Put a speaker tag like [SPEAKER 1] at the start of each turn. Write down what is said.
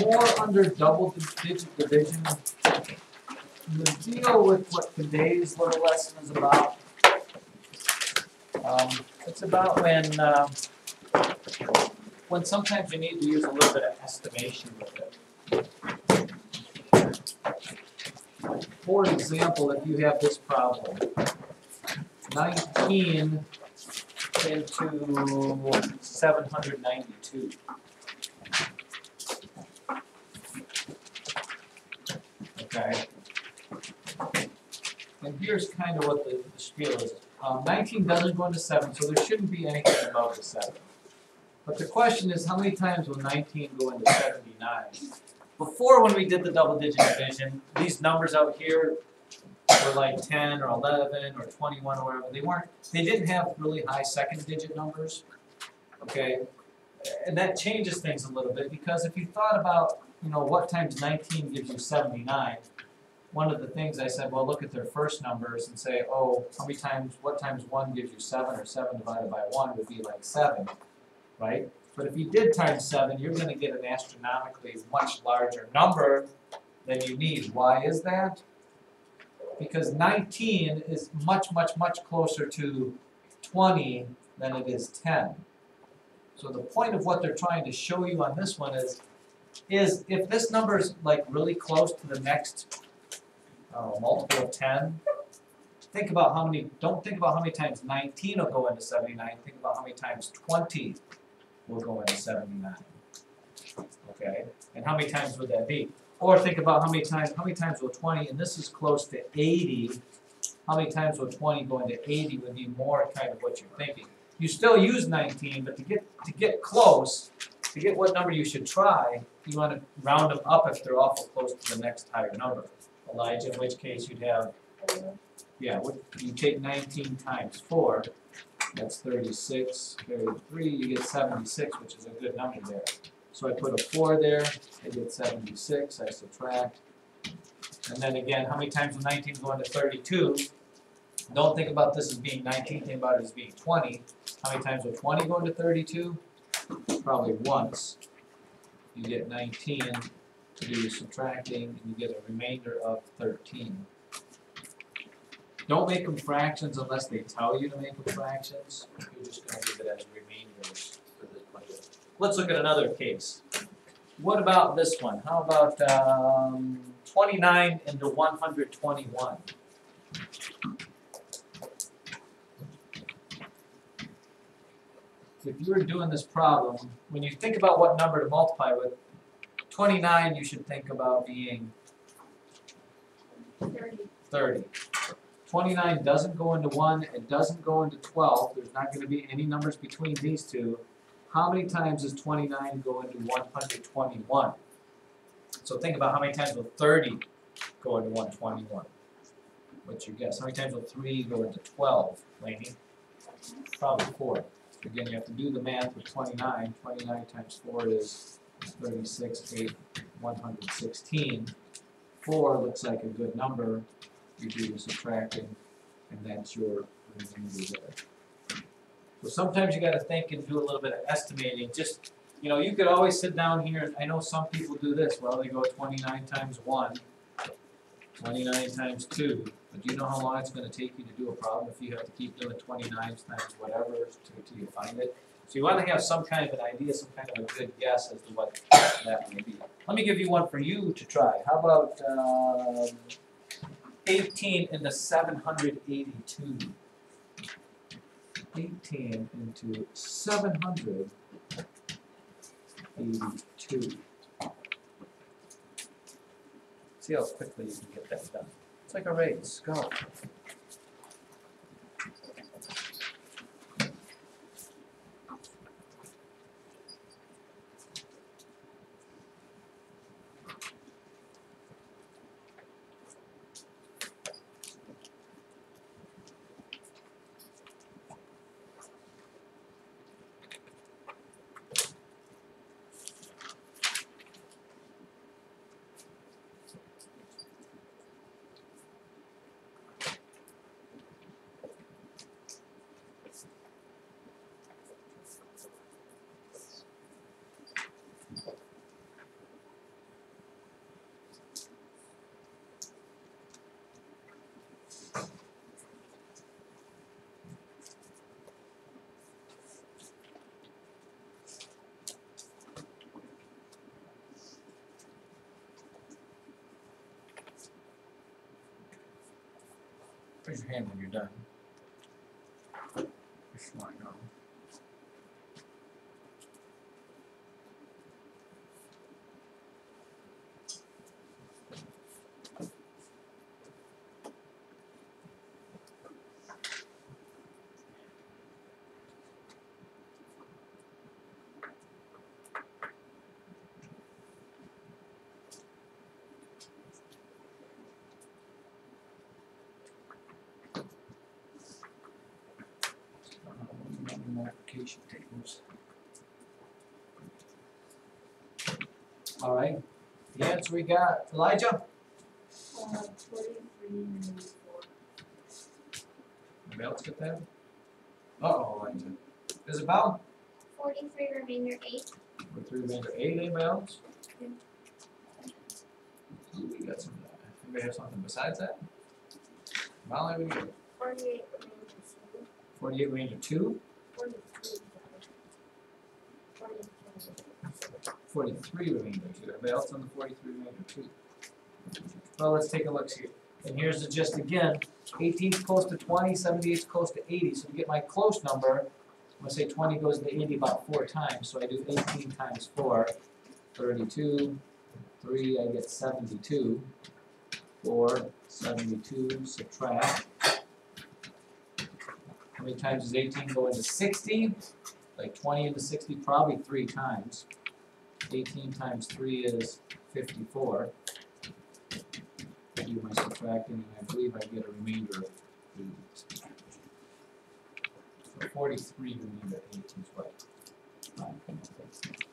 [SPEAKER 1] more under double-digit division. The deal with what today's little lesson is about, it's about when sometimes you need to use a little bit of estimation with it. For example, if you have this problem, 19 into 792. Okay. And here's kind of what the spiel is. 19 doesn't go into 7, so there shouldn't be anything above the 7. But the question is, how many times will 19 go into 79? Before, when we did the double-digit division, these numbers out here were like 10 or 11 or 21 or whatever. They didn't have really high second-digit numbers. Okay, and that changes things a little bit, because if you thought about, what times 19 gives you 79, one of the things I said, well, look at their first numbers and say, oh, what times 1 gives you 7, or 7 divided by 1 would be like 7, right? But if you did times 7, you're going to get an astronomically much larger number than you need. Why is that? Because 19 is much, much, much closer to 20 than it is 10. So the point of what they're trying to show you on this one is if this number is like really close to the next multiple of 10, think about don't think about how many times 19 will go into 79, think about how many times 20 will go into 79. Okay? And how many times would that be? Or think about how many times will 20, and this is close to 80, how many times will 20 go into 80 would be more kind of what you're thinking. You still use 19, but to get close, to get what number you should try, you want to round them up if they're awful close to the next higher number. Elijah, in which case you'd have, you take 19 times 4, that's 36, carry 3, you get 76, which is a good number there. So I put a 4 there, I get 76, I subtract. And then again, how many times will 19 go into 32? Don't think about this as being 19, think about it as being 20. How many times will 20 go into 32? Probably once. You get 19 to do subtracting, and you get a remainder of 13. Don't make them fractions unless they tell you to make them fractions. You're just going to leave it as remainders for this one. Let's look at another case. What about this one? How about 29 into 121? If you were doing this problem, when you think about what number to multiply with, 29 you should think about being 30. 29 doesn't go into 1, it doesn't go into 12, there's not going to be any numbers between these two. How many times does 29 go into 121? So think about how many times will 30 go into 121? What's your guess? How many times will 3 go into 12, Lainey? Probably 4. Again, you have to do the math with 29. 29 times 4 is 36, 8, 116. 4 looks like a good number. You do the subtracting, and that's your remainder there. So sometimes you got to think and do a little bit of estimating. Just, you could always sit down here, and I know some people do this. Well, they go 29 times 1, 29 times 2. But do you know how long it's going to take you to do a problem if you have to keep doing 29 times whatever until you find it? So you want to have some kind of an idea, some kind of a good guess as to what that may be. Let me give you one for you to try. How about 18 into 782? 18 into 782. See how quickly you can get that done. It's like a race. Go. raise your hand when you're done. Just want to know. Multiplication tables. All right, the answer we got, Elijah?
[SPEAKER 2] 43 remaining 4.
[SPEAKER 1] Anybody else get that? Uh-oh, Elijah. Isabel?
[SPEAKER 3] 43 remainder 8.
[SPEAKER 1] 43 remainder 8, anybody else?
[SPEAKER 3] Yeah.
[SPEAKER 1] Ooh, we got some, anybody have something besides that? Molly, we got
[SPEAKER 3] 48 remainder 7.
[SPEAKER 1] 48 remainder 2,
[SPEAKER 3] 43
[SPEAKER 1] 43 remainder 2. Anybody else on the 43 remainder 2? Well, let's take a look here. And here's the gist again. 18 is close to 20, 78 is close to 80. So to get my close number, I'm going to say 20 goes to 80 about 4 times. So I do 18 times 4, 32. 3, I get 72. 4, 72, subtract. How many times does 18 go into 60? Like 20 into 60, probably 3 times. 18 times 3 is 54. I do my subtracting, and I believe I get a remainder of 8. So 43 remainder 8 is what I'm going to take.